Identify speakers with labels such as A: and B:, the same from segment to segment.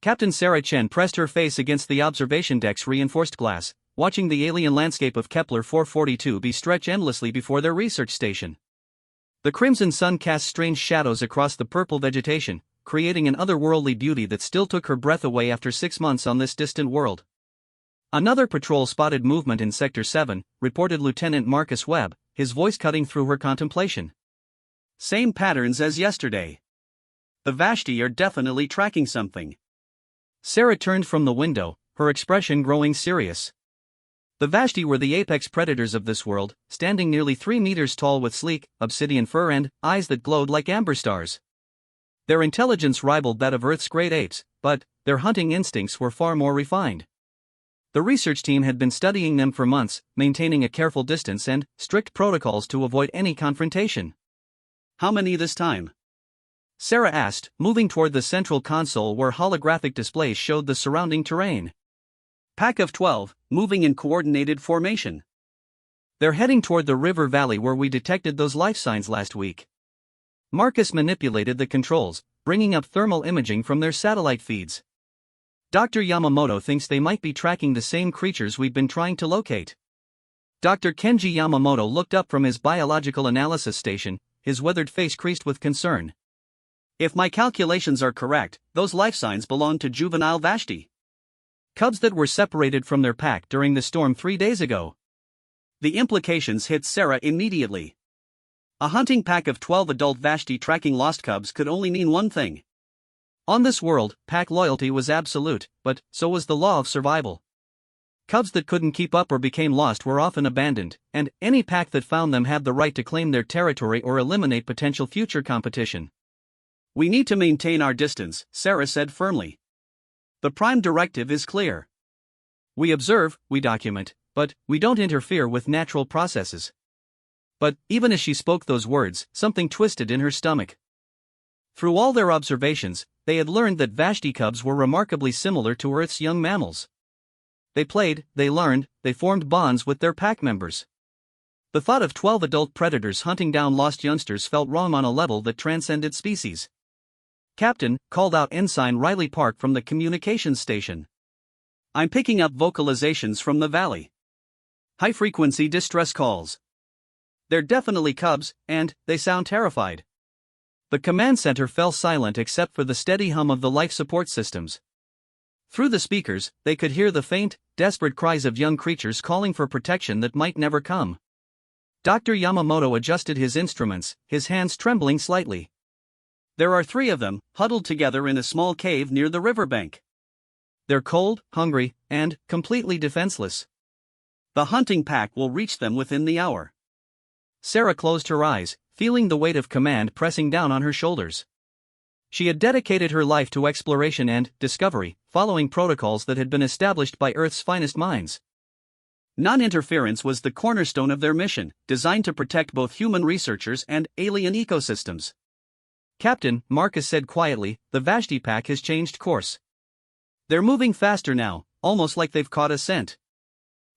A: Captain Sarah Chen pressed her face against the observation deck's reinforced glass, watching the alien landscape of Kepler 442 be stretched endlessly before their research station. The crimson sun cast strange shadows across the purple vegetation, creating an otherworldly beauty that still took her breath away after 6 months on this distant world. Another patrol spotted movement in Sector 7, reported Lieutenant Marcus Webb, his voice cutting through her contemplation.
B: Same patterns as yesterday. The Vashti are definitely tracking something.
A: Sarah turned from the window, her expression growing serious. The Vashti were the apex predators of this world, standing nearly 3 meters tall with sleek, obsidian fur and eyes that glowed like amber stars. Their intelligence rivaled that of Earth's great apes, but their hunting instincts were far more refined. The research team had been studying them for months, maintaining a careful distance and strict protocols to avoid any confrontation.
B: How many this time?
A: Sarah asked, moving toward the central console where holographic displays showed the surrounding terrain.
B: Pack of 12, moving in coordinated formation.
A: They're heading toward the river valley where we detected those life signs last week. Marcus manipulated the controls, bringing up thermal imaging from their satellite feeds. Dr. Yamamoto thinks they might be tracking the same creatures we've been trying to locate. Dr. Kenji Yamamoto looked up from his biological analysis station, his weathered face creased with concern.
B: If my calculations are correct, those life signs belong to juvenile Vashti.
A: Cubs that were separated from their pack during the storm 3 days ago.
B: The implications hit Sarah immediately. A hunting pack of 12 adult Vashti tracking lost cubs could only mean one thing.
A: On this world, pack loyalty was absolute, but so was the law of survival. Cubs that couldn't keep up or became lost were often abandoned, and any pack that found them had the right to claim their territory or eliminate potential future competition.
B: We need to maintain our distance, Sarah said firmly. The prime directive is clear.
A: We observe, we document, but we don't interfere with natural processes. But even as she spoke those words, something twisted in her stomach. Through all their observations, they had learned that Vashti cubs were remarkably similar to Earth's young mammals. They played, they learned, they formed bonds with their pack members. The thought of 12 adult predators hunting down lost youngsters felt wrong on a level that transcended species. "Captain," called out Ensign Riley Park from the communications station.
B: "I'm picking up vocalizations from the valley. High-frequency distress calls. They're definitely cubs, and they sound terrified."
A: The command center fell silent except for the steady hum of the life support systems. Through the speakers, they could hear the faint, desperate cries of young creatures calling for protection that might never come. Dr. Yamamoto adjusted his instruments, his hands trembling slightly.
B: There are 3 of them, huddled together in a small cave near the riverbank.
A: They're cold, hungry, and completely defenseless.
B: The hunting pack will reach them within the hour.
A: Sarah closed her eyes, feeling the weight of command pressing down on her shoulders. She had dedicated her life to exploration and discovery, following protocols that had been established by Earth's finest minds.
B: Non-interference was the cornerstone of their mission, designed to protect both human researchers and alien ecosystems.
A: "Captain," Marcus said quietly, "the Vashti pack has changed course.
B: They're moving faster now, almost like they've caught a scent."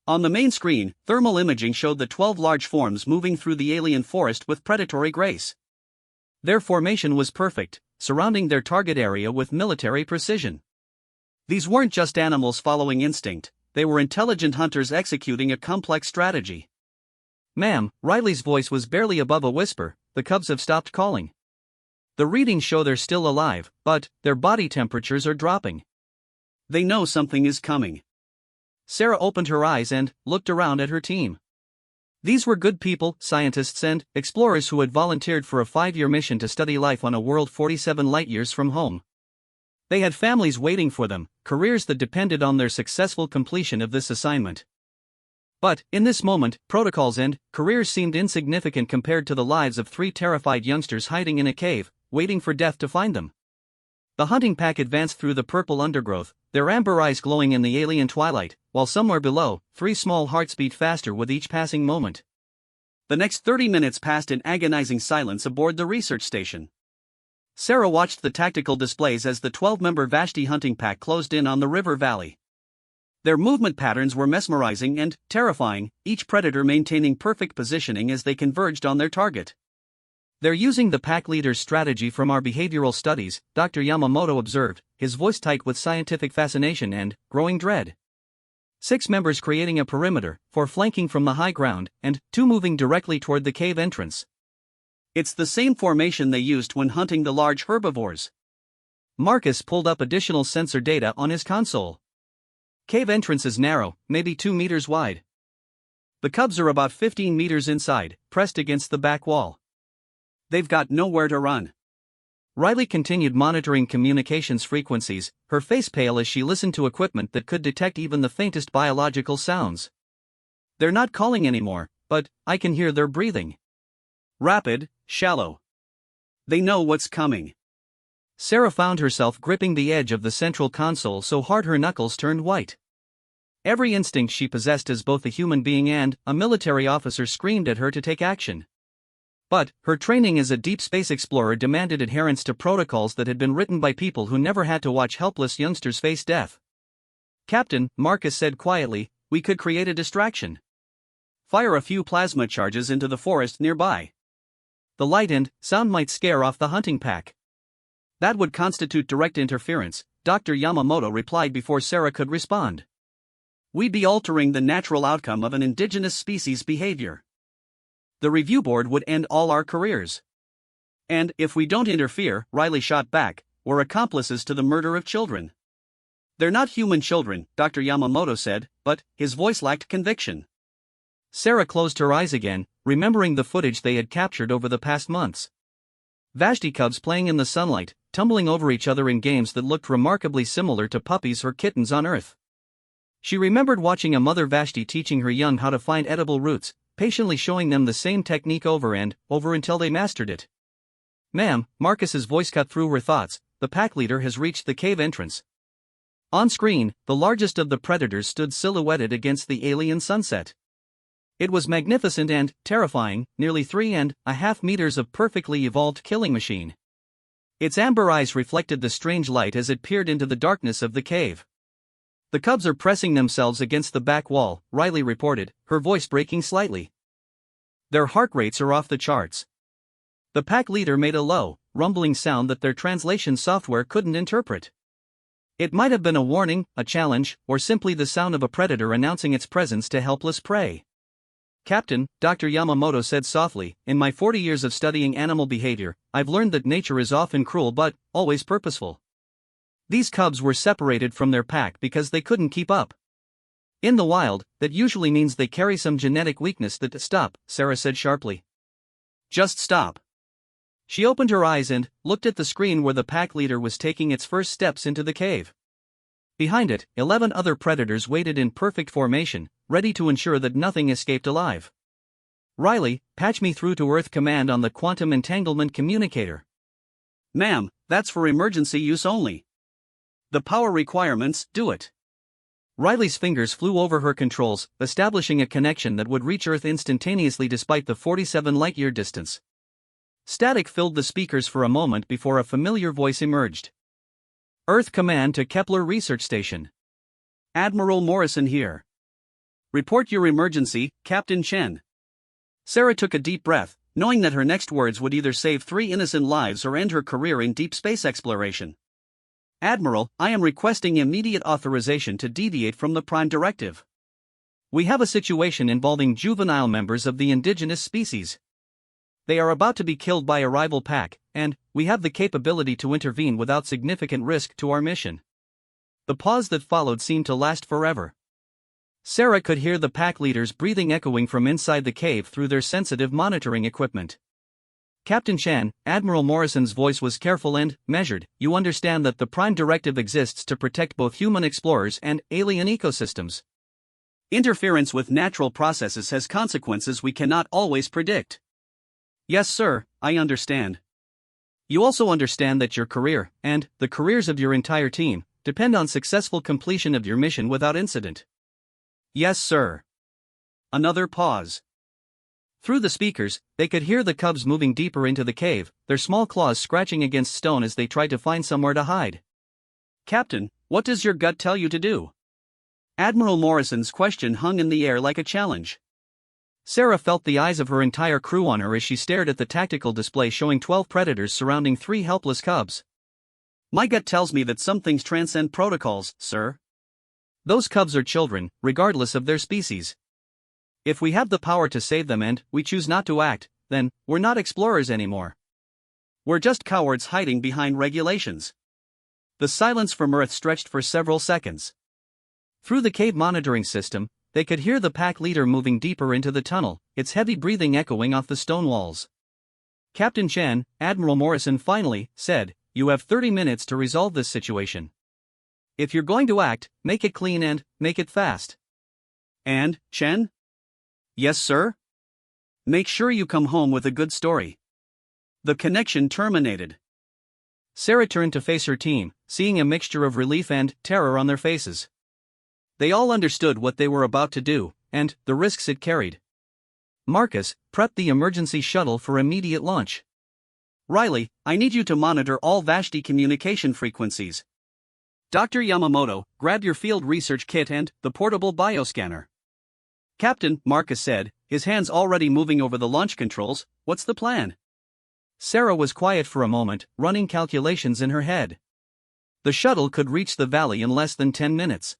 B: On the main screen, thermal imaging showed the 12 large forms moving through the alien forest with predatory grace.
A: Their formation was perfect, surrounding their target area with military precision.
B: These weren't just animals following instinct, they were intelligent hunters executing a complex strategy.
A: "Ma'am," Riley's voice was barely above a whisper, "the cubs have stopped calling. The readings show they're still alive, but their body temperatures are dropping."
B: They know something is coming.
A: Sarah opened her eyes and looked around at her team. These were good people, scientists and explorers who had volunteered for a 5-year mission to study life on a world 47 light-years from home. They had families waiting for them, careers that depended on their successful completion of this assignment. But, in this moment, protocols and careers seemed insignificant compared to the lives of 3 terrified youngsters hiding in a cave, waiting for death to find them. The hunting pack advanced through the purple undergrowth, their amber eyes glowing in the alien twilight, while somewhere below, 3 small hearts beat faster with each passing moment.
B: The next 30 minutes passed in agonizing silence aboard the research station. Sarah watched the tactical displays as the 12-member Vashti hunting pack closed in on the river valley. Their movement patterns were mesmerizing and terrifying, each predator maintaining perfect positioning as they converged on their target.
A: They're using the pack leader's strategy from our behavioral studies, Dr. Yamamoto observed, his voice tight with scientific fascination and growing dread. 6 members creating a perimeter, 4 flanking from the high ground, and 2 moving directly toward the cave entrance.
B: It's the same formation they used when hunting the large herbivores.
A: Marcus pulled up additional sensor data on his console. Cave entrance is narrow, maybe 2 meters wide. The cubs are about 15 meters inside, pressed against the back wall.
B: They've got nowhere to run.
A: Riley continued monitoring communications frequencies, her face pale as she listened to equipment that could detect even the faintest biological sounds. They're not calling anymore, but I can hear their breathing.
B: Rapid, shallow. They know what's coming.
A: Sarah found herself gripping the edge of the central console so hard her knuckles turned white. Every instinct she possessed as both a human being and a military officer screamed at her to take action. But her training as a deep space explorer demanded adherence to protocols that had been written by people who never had to watch helpless youngsters face death. "Captain," Marcus said quietly, "we could create a distraction.
B: Fire a few plasma charges into the forest nearby.
A: The light and sound might scare off the hunting pack."
B: "That would constitute direct interference," Dr. Yamamoto replied before Sarah could respond. "We'd be altering the natural outcome of an indigenous species' behavior. The review board would end all our careers. And if we don't interfere," Riley shot back, "we're accomplices to the murder of children." "They're not human children," Dr. Yamamoto said, but his voice lacked conviction.
A: Sarah closed her eyes again, remembering the footage they had captured over the past months. Vashti cubs playing in the sunlight, tumbling over each other in games that looked remarkably similar to puppies or kittens on Earth. She remembered watching a mother Vashti teaching her young how to find edible roots, patiently showing them the same technique over and over until they mastered it. "Ma'am," Marcus's voice cut through her thoughts, "the pack leader has reached the cave entrance." On screen, the largest of the predators stood silhouetted against the alien sunset. It was magnificent and terrifying, nearly 3.5 meters of perfectly evolved killing machine. Its amber eyes reflected the strange light as it peered into the darkness of the cave. "The cubs are pressing themselves against the back wall," Riley reported, her voice breaking slightly. "Their heart rates are off the charts." The pack leader made a low, rumbling sound that their translation software couldn't interpret. It might have been a warning, a challenge, or simply the sound of a predator announcing its presence to helpless prey. "Captain," Dr. Yamamoto said softly, "in my 40 years of studying animal behavior, I've learned that nature is often cruel but always purposeful. These cubs were separated from their pack because they couldn't keep up. In the wild, that usually means they carry some genetic weakness that." "Stop," Sarah said sharply. "Just stop." She opened her eyes and looked at the screen where the pack leader was taking its first steps into the cave. Behind it, 11 other predators waited in perfect formation, ready to ensure that nothing escaped alive. "Riley, patch me through to Earth Command on the quantum entanglement communicator." "Ma'am, that's for emergency use only. The power requirements do it." Riley's fingers flew over her controls, establishing a connection that would reach Earth instantaneously despite the 47 light-year distance. Static filled the speakers for a moment before a familiar voice emerged. "Earth Command to Kepler Research Station. Admiral Morrison here. Report your emergency, Captain Chen." Sarah took a deep breath, knowing that her next words would either save 3 innocent lives or end her career in deep space exploration. "Admiral, I am requesting immediate authorization to deviate from the Prime Directive. We have a situation involving juvenile members of the indigenous species. They are about to be killed by a rival pack, and we have the capability to intervene without significant risk to our mission." The pause that followed seemed to last forever. Sarah could hear the pack leaders' breathing echoing from inside the cave through their sensitive monitoring equipment. "Captain Chan," Admiral Morrison's voice was careful and measured, "you understand that the Prime Directive exists to protect both human explorers and alien ecosystems. Interference with natural processes has consequences we cannot always predict." "Yes, sir, I understand. You also understand that your career, and the careers of your entire team, depend on successful completion of your mission without incident." "Yes, sir." Another pause. Through the speakers, they could hear the cubs moving deeper into the cave, their small claws scratching against stone as they tried to find somewhere to hide. "Captain, what does your gut tell you to do?" Admiral Morrison's question hung in the air like a challenge. Sarah felt the eyes of her entire crew on her as she stared at the tactical display showing 12 predators surrounding 3 helpless cubs.
B: My gut tells me that some things transcend protocols, sir.
A: Those cubs are children, regardless of their species. If we have the power to save them and we choose not to act, then we're not explorers anymore.
B: We're just cowards hiding behind regulations.
A: The silence from Earth stretched for several seconds. Through the cave monitoring system, they could hear the pack leader moving deeper into the tunnel, its heavy breathing echoing off the stone walls. Captain Chen, Admiral Morrison finally, said, "You have 30 minutes to resolve this situation. If you're going to act, make it clean and make it fast."
B: "And, Chen?" "Yes, sir?"
A: "Make sure you come home with a good story."
B: The connection terminated.
A: Sarah turned to face her team, seeing a mixture of relief and terror on their faces. They all understood what they were about to do, and the risks it carried. Marcus, prep the emergency shuttle for immediate launch.
B: Riley, I need you to monitor all Vashti communication frequencies. Dr. Yamamoto, grab your field research kit and the portable bioscanner.
A: Captain, Marcus said, his hands already moving over the launch controls, what's the plan? Sarah was quiet for a moment, running calculations in her head. The shuttle could reach the valley in less than 10 minutes.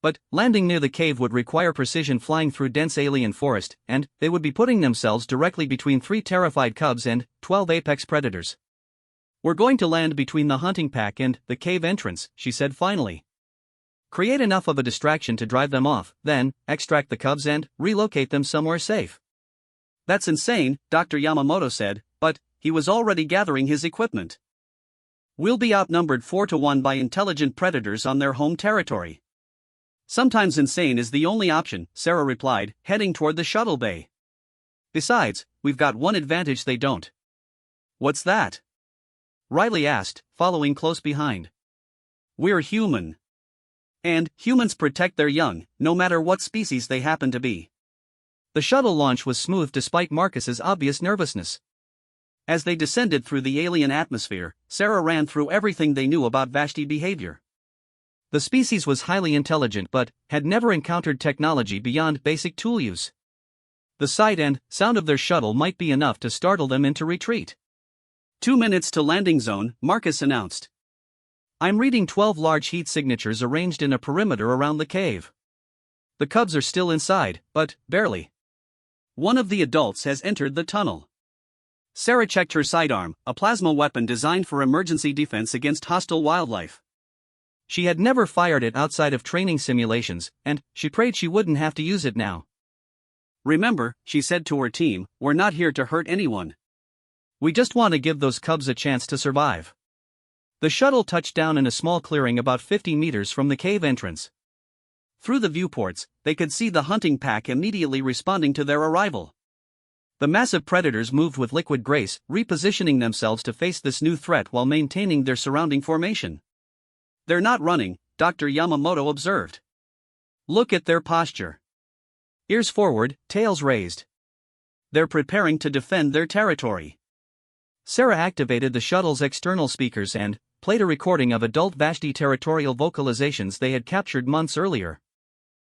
A: But landing near the cave would require precision flying through dense alien forest, and they would be putting themselves directly between 3 terrified cubs and 12 apex predators. "We're going to land between the hunting pack and the cave entrance," she said finally. "Create enough of a distraction to drive them off, then extract the cubs and relocate them somewhere safe."
B: "That's insane," Dr. Yamamoto said, but he was already gathering his equipment. "We'll be outnumbered 4-1 by intelligent predators on their home territory."
A: "Sometimes insane is the only option," Sarah replied, heading toward the shuttle bay. "Besides, we've got one advantage they don't."
B: "What's that?"
A: Riley asked, following close behind.
B: "We're human. And humans protect their young, no matter what species they happen to be."
A: The shuttle launch was smooth despite Marcus's obvious nervousness.
B: As they descended through the alien atmosphere, Sarah ran through everything they knew about Vashti behavior.
A: The species was highly intelligent but had never encountered technology beyond basic tool use. The sight and sound of their shuttle might be enough to startle them into retreat.
B: 2 minutes to landing zone, Marcus announced.
A: "I'm reading 12 large heat signatures arranged in a perimeter around the cave. The cubs are still inside, but barely.
B: One of the adults has entered the tunnel."
A: Sarah checked her sidearm, a plasma weapon designed for emergency defense against hostile wildlife. She had never fired it outside of training simulations, and she prayed she wouldn't have to use it now.
B: "Remember," she said to her team, "we're not here to hurt anyone.
A: We just want to give those cubs a chance to survive." The shuttle touched down in a small clearing about 50 meters from the cave entrance. Through the viewports, they could see the hunting pack immediately responding to their arrival. The massive predators moved with liquid grace, repositioning themselves to face this new threat while maintaining their surrounding formation.
B: "They're not running," Dr. Yamamoto observed.
A: "Look at their posture. Ears forward, tails raised. They're preparing to defend their territory." Sarah activated the shuttle's external speakers and played a recording of adult Vashti territorial vocalizations they had captured months earlier.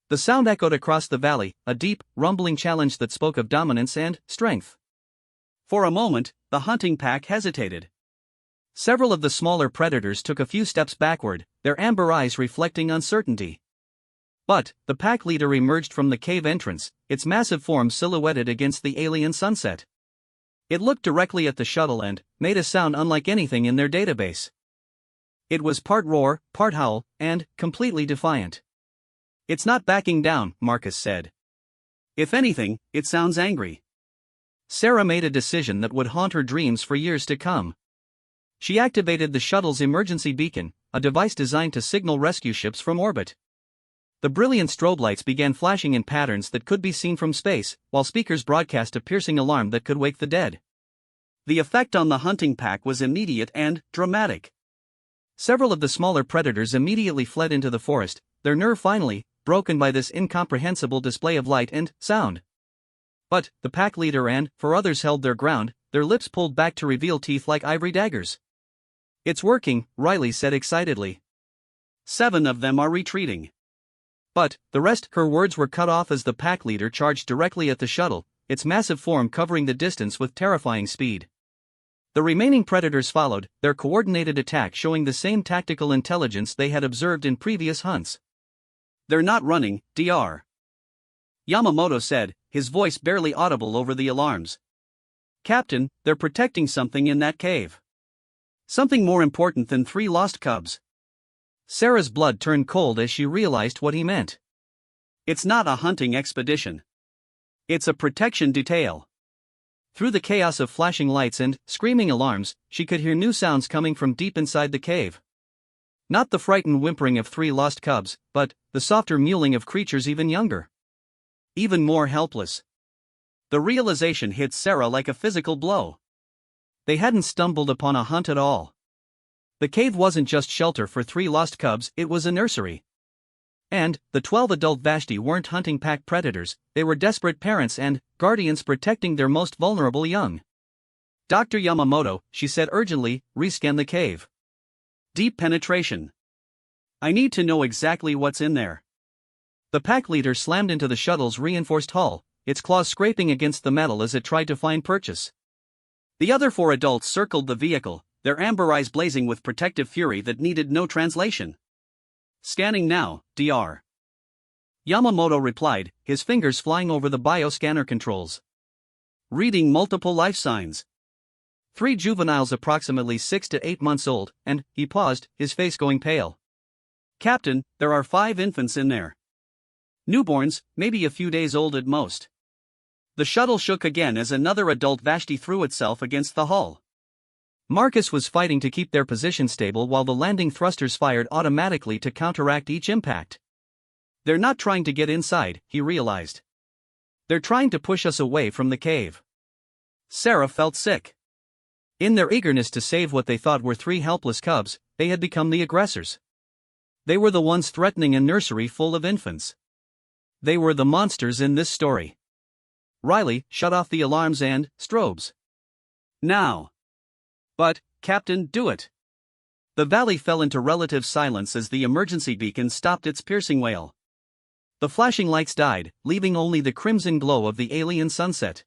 A: The sound echoed across the valley, a deep, rumbling challenge that spoke of dominance and strength.
B: For a moment, the hunting pack hesitated.
A: Several of the smaller predators took a few steps backward, their amber eyes reflecting uncertainty. But the pack leader emerged from the cave entrance, its massive form silhouetted against the alien sunset. It looked directly at the shuttle and made a sound unlike anything in their database. It was part roar, part howl, and completely defiant. "It's not backing down," Marcus said.
B: "If anything, it sounds angry."
A: Sarah made a decision that would haunt her dreams for years to come. She activated the shuttle's emergency beacon, a device designed to signal rescue ships from orbit. The brilliant strobe lights began flashing in patterns that could be seen from space, while speakers broadcast a piercing alarm that could wake the dead.
B: The effect on the hunting pack was immediate and dramatic.
A: Several of the smaller predators immediately fled into the forest, their nerve finally broken by this incomprehensible display of light and sound. But the pack leader and 4 others held their ground, their lips pulled back to reveal teeth like ivory daggers.
B: "It's working," Riley said excitedly. 7 of them are retreating.
A: But, the rest, her words were cut off as the pack leader charged directly at the shuttle, its massive form covering the distance with terrifying speed. The remaining predators followed, their coordinated attack showing the same tactical intelligence they had observed in previous hunts.
B: "They're not running, Dr. Yamamoto said, his voice barely audible over the alarms. "Captain, they're protecting something in that cave. Something more important than 3 lost cubs."
A: Sarah's blood turned cold as she realized what he meant.
B: "It's not a hunting expedition. It's a protection detail."
A: Through the chaos of flashing lights and screaming alarms, she could hear new sounds coming from deep inside the cave. Not the frightened whimpering of 3 lost cubs, but the softer mewling of creatures even younger.
B: Even more helpless. The realization hit Sarah like a physical blow.
A: They hadn't stumbled upon a hunt at all. The cave wasn't just shelter for 3 lost cubs, it was a nursery. And the 12 adult Vashti weren't hunting pack predators, they were desperate parents and guardians protecting their most vulnerable young.
B: "Dr. Yamamoto," she said urgently, "rescan the cave. Deep penetration. I need to know exactly what's in there."
A: The pack leader slammed into the shuttle's reinforced hull, its claws scraping against the metal as it tried to find purchase.
B: The other 4 adults circled the vehicle, their amber eyes blazing with protective fury that needed no translation. "Scanning now, Dr. Yamamoto replied, his fingers flying over the bioscanner controls. "Reading multiple life signs.
A: 3 juveniles approximately 6 to 8 months old," and he paused, his face going pale.
B: "Captain, there are 5 infants in there. Newborns, maybe a few days old at most." The shuttle shook again as another adult Vashti threw itself against the hull.
A: Marcus was fighting to keep their position stable while the landing thrusters fired automatically to counteract each impact.
B: "They're not trying to get inside," he realized. "They're trying to push us away from the cave." Sarah felt sick.
A: In their eagerness to save what they thought were 3 helpless cubs, they had become the aggressors. They were the ones threatening a nursery full of infants. They were the monsters in this story. Riley, shut off the alarms and strobes.
B: "Now." "But, Captain, do it." The valley fell into relative silence as the emergency beacon stopped its piercing wail.
A: The flashing lights died, leaving only the crimson glow of the alien sunset.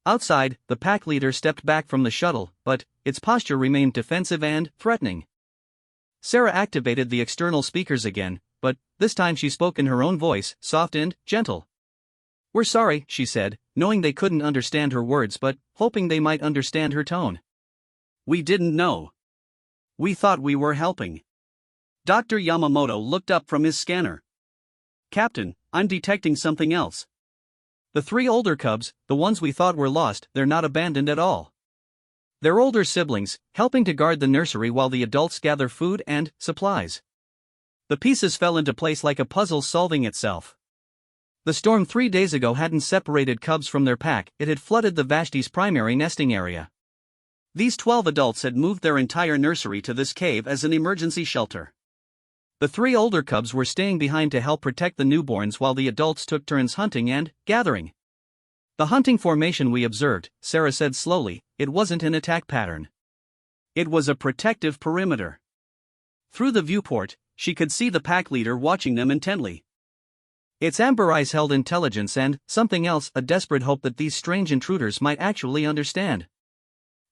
A: Outside, the pack leader stepped back from the shuttle, but its posture remained defensive and threatening. Sarah activated the external speakers again, but this time she spoke in her own voice, soft and gentle. "We're sorry," she said, knowing they couldn't understand her words but hoping they might understand her tone.
B: "We didn't know. We thought we were helping." Dr. Yamamoto looked up from his scanner. "Captain, I'm detecting something else."
A: "The 3 older cubs, the ones we thought were lost, they're not abandoned at all. They're older siblings, helping to guard the nursery while the adults gather food and supplies." The pieces fell into place like a puzzle solving itself. The storm 3 days ago hadn't separated cubs from their pack, it had flooded the Vashti's primary nesting area.
B: These 12 adults had moved their entire nursery to this cave as an emergency shelter.
A: The 3 older cubs were staying behind to help protect the newborns while the adults took turns hunting and gathering. "The hunting formation we observed," Sarah said slowly, "it wasn't an attack pattern.
B: It was a protective perimeter." Through the viewport, she could see the pack leader watching them intently.
A: Its amber eyes held intelligence and something else, a desperate hope that these strange intruders might actually understand.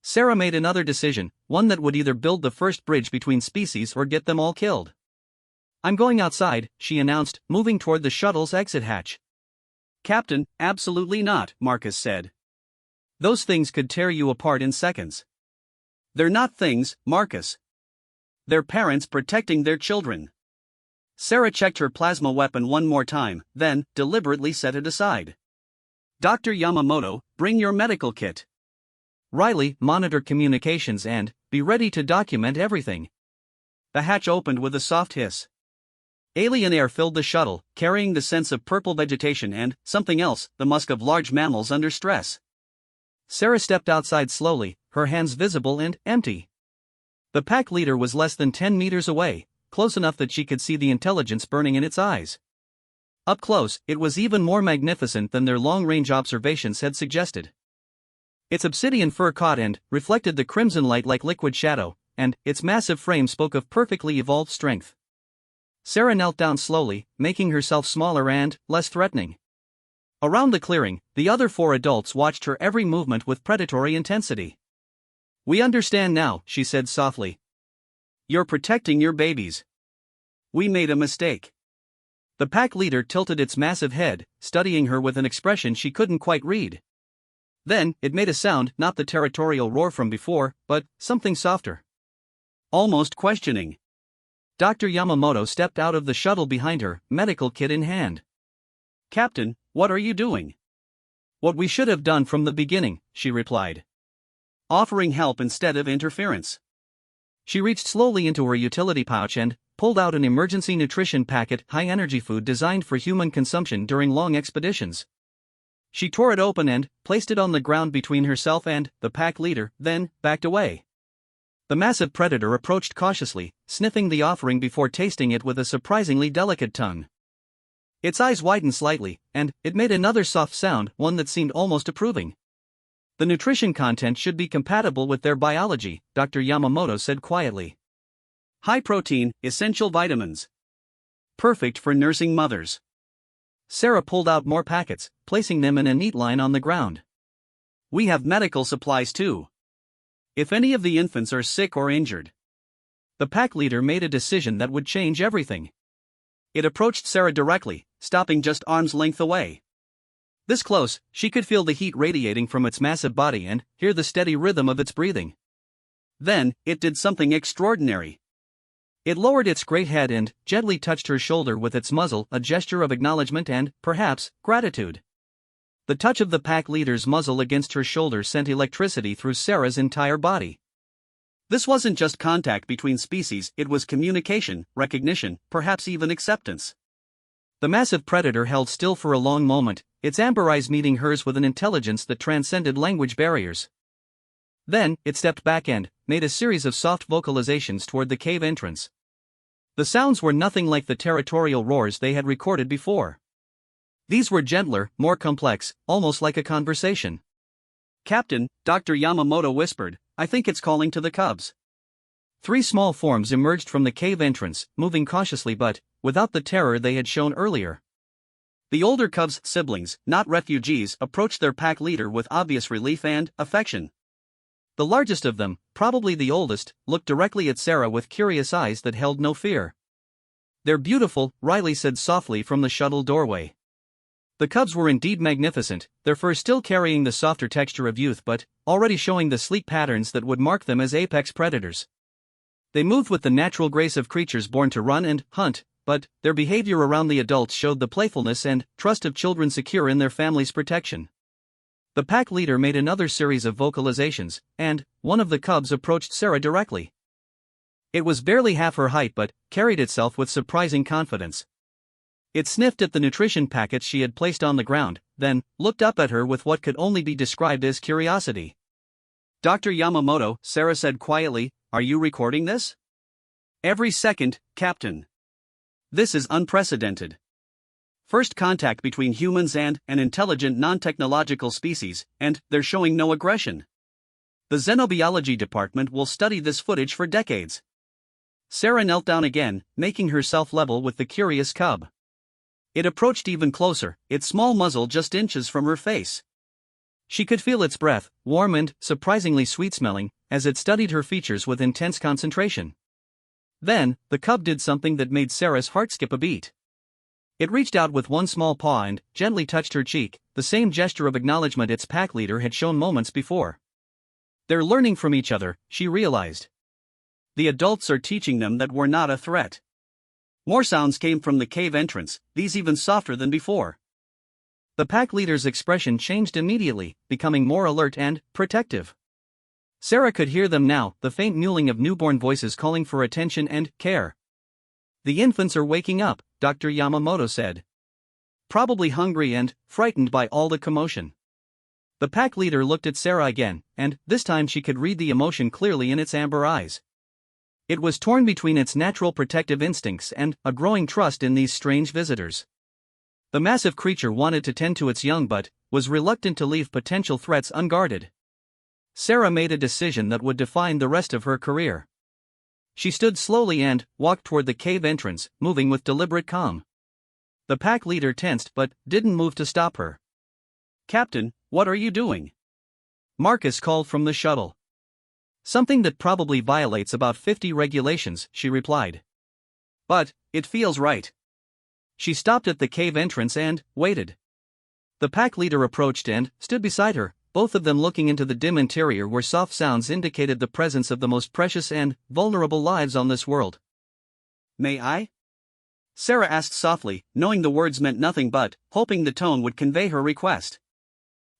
A: Sarah made another decision, one that would either build the first bridge between species or get them all killed. "I'm going outside," she announced, moving toward the shuttle's exit hatch.
B: "Captain, absolutely not," Marcus said.
A: "Those things could tear you apart in seconds."
B: "They're not things, Marcus. They're parents protecting their children." Sarah checked her plasma weapon one more time, then deliberately set it aside. "Dr. Yamamoto, bring your medical kit.
A: Riley, monitor communications and be ready to document everything."
B: The hatch opened with a soft hiss. Alien air filled the shuttle, carrying the sense of purple vegetation and something else, the musk of large mammals under stress.
A: Sarah stepped outside slowly, her hands visible and empty. The pack leader was less than 10 meters away, close enough that she could see the intelligence burning in its eyes. Up close, it was even more magnificent than their long-range observations had suggested. Its obsidian fur caught and reflected the crimson light like liquid shadow, and its massive frame spoke of perfectly evolved strength. Sarah knelt down slowly, making herself smaller and less threatening. Around the clearing, the other 4 adults watched her every movement with predatory intensity. "We understand now," she said softly. "You're protecting your babies. We made a mistake." The pack leader tilted its massive head, studying her with an expression she couldn't quite read. Then, it made a sound, not the territorial roar from before, but something softer. Almost questioning. Dr. Yamamoto stepped out of the shuttle behind her, medical kit in hand. "Captain, what are you doing?" "What we should have done from the beginning," she replied. "Offering help instead of interference." She reached slowly into her utility pouch and pulled out an emergency nutrition packet, high-energy food designed for human consumption during long expeditions. She tore it open and placed it on the ground between herself and the pack leader, then backed away. The massive predator approached cautiously, sniffing the offering before tasting it with a surprisingly delicate tongue. Its eyes widened slightly, and it made another soft sound, one that seemed almost approving. "The nutrition content should be compatible with their biology," Dr. Yamamoto said quietly. "High protein, essential vitamins. Perfect for nursing mothers." Sarah pulled out more packets, placing them in a neat line on the ground. "We have medical supplies too. If any of the infants are sick or injured." The pack leader made a decision that would change everything. It approached Sarah directly, stopping just arm's length away. This close, she could feel the heat radiating from its massive body and hear the steady rhythm of its breathing. Then, it did something extraordinary. It lowered its great head and gently touched her shoulder with its muzzle, a gesture of acknowledgement and, perhaps, gratitude. The touch of the pack leader's muzzle against her shoulder sent electricity through Sarah's entire body. This wasn't just contact between species, it was communication, recognition, perhaps even acceptance. The massive predator held still for a long moment, its amber eyes meeting hers with an intelligence that transcended language barriers. Then, it stepped back and made a series of soft vocalizations toward the cave entrance. The sounds were nothing like the territorial roars they had recorded before. These were gentler, more complex, almost like a conversation. "Captain," Dr. Yamamoto whispered, "I think it's calling to the cubs." 3 small forms emerged from the cave entrance, moving cautiously but without the terror they had shown earlier. The older cubs' siblings, not refugees, approached their pack leader with obvious relief and affection. The largest of them, probably the oldest, looked directly at Sarah with curious eyes that held no fear. "They're beautiful," Riley said softly from the shuttle doorway. The cubs were indeed magnificent, their fur still carrying the softer texture of youth but already showing the sleek patterns that would mark them as apex predators. They moved with the natural grace of creatures born to run and hunt, but their behavior around the adults showed the playfulness and trust of children secure in their family's protection. The pack leader made another series of vocalizations, and one of the cubs approached Sarah directly. It was barely half her height but carried itself with surprising confidence. It sniffed at the nutrition packets she had placed on the ground, then looked up at her with what could only be described as curiosity. "Dr. Yamamoto," Sarah said quietly, "are you recording this?" "Every second, Captain. This is unprecedented. First contact between humans and an intelligent non-technological species, and they're showing no aggression. The xenobiology department will study this footage for decades." Sarah knelt down again, making herself level with the curious cub. It approached even closer, its small muzzle just inches from her face. She could feel its breath, warm and surprisingly sweet-smelling, as it studied her features with intense concentration. Then, the cub did something that made Sarah's heart skip a beat. It reached out with one small paw and gently touched her cheek, the same gesture of acknowledgement its pack leader had shown moments before. They're learning from each other, she realized. The adults are teaching them that we're not a threat. More sounds came from the cave entrance, these even softer than before. The pack leader's expression changed immediately, becoming more alert and protective. Sarah could hear them now, the faint mewling of newborn voices calling for attention and care. "The infants are waking up," Dr. Yamamoto said. "Probably hungry and frightened by all the commotion." The pack leader looked at Sarah again, and this time she could read the emotion clearly in its amber eyes. It was torn between its natural protective instincts and a growing trust in these strange visitors. The massive creature wanted to tend to its young but was reluctant to leave potential threats unguarded. Sarah made a decision that would define the rest of her career. She stood slowly and walked toward the cave entrance, moving with deliberate calm. The pack leader tensed but didn't move to stop her.
B: "Captain, what are you doing?"
A: Marcus called from the shuttle. "Something that probably violates about 50 regulations," she replied.
B: "But it feels right."
A: She stopped at the cave entrance and waited. The pack leader approached and stood beside her, both of them looking into the dim interior where soft sounds indicated the presence of the most precious and vulnerable lives on this world.
B: "May I?" Sarah asked softly, knowing the words meant nothing but hoping the tone would convey her request.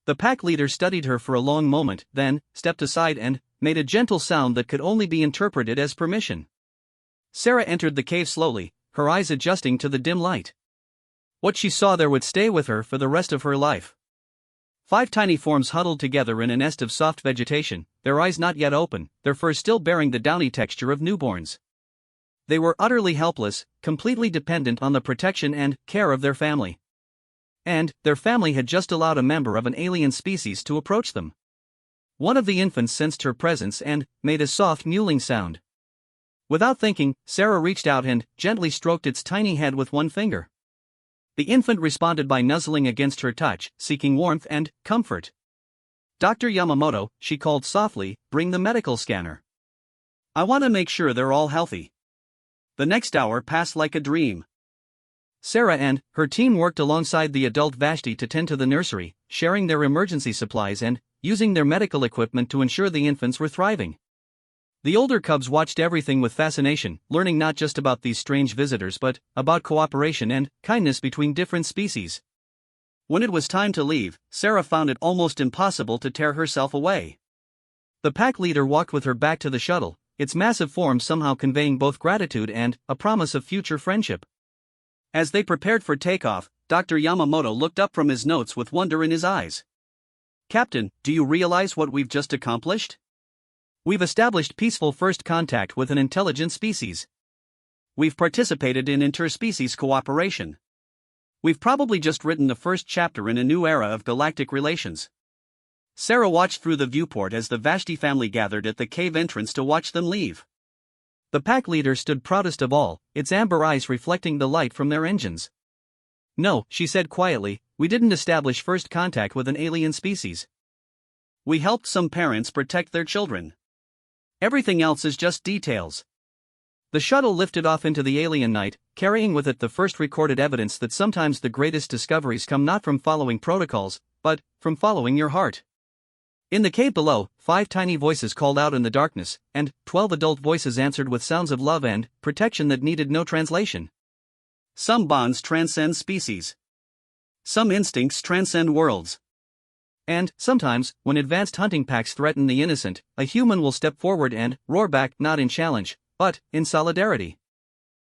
A: The pack leader studied her for a long moment, then stepped aside and made a gentle sound that could only be interpreted as permission. Sarah entered the cave slowly, her eyes adjusting to the dim light. What she saw there would stay with her for the rest of her life. 5 tiny forms huddled together in a nest of soft vegetation, their eyes not yet open, their fur still bearing the downy texture of newborns. They were utterly helpless, completely dependent on the protection and care of their family. And their family had just allowed a member of an alien species to approach them. One of the infants sensed her presence and made a soft mewling sound. Without thinking, Sarah reached out and gently stroked its tiny head with one finger. The infant responded by nuzzling against her touch, seeking warmth and comfort. "Dr. Yamamoto," she called softly, "bring the medical scanner.
B: I want to make sure they're all healthy." The next hour passed like a dream.
A: Sarah and her team worked alongside the adult Vashti to tend to the nursery, sharing their emergency supplies and using their medical equipment to ensure the infants were thriving. The older cubs watched everything with fascination, learning not just about these strange visitors but about cooperation and kindness between different species.
B: When it was time to leave, Sarah found it almost impossible to tear herself away.
A: The pack leader walked with her back to the shuttle, its massive form somehow conveying both gratitude and a promise of future friendship.
B: As they prepared for takeoff, Dr. Yamamoto looked up from his notes with wonder in his eyes. "Captain, do you realize what we've just accomplished?
A: We've established peaceful first contact with an intelligent species.
B: We've participated in interspecies cooperation. We've probably just written the first chapter in a new era of galactic relations." Sarah watched through the viewport as the Vashti family gathered at the cave entrance to watch them leave.
A: The pack leader stood proudest of all, its amber eyes reflecting the light from their engines. "No," she said quietly, "we didn't establish first contact with an alien species.
B: We helped some parents protect their children. Everything else is just details."
A: The shuttle lifted off into the alien night, carrying with it the first recorded evidence that sometimes the greatest discoveries come not from following protocols, but from following your heart. In the cave below, 5 tiny voices called out in the darkness, and 12 adult voices answered with sounds of love and protection that needed no translation.
B: Some bonds transcend species. Some instincts transcend worlds.
A: And sometimes, when advanced hunting packs threaten the innocent, a human will step forward and roar back not in challenge, but in solidarity.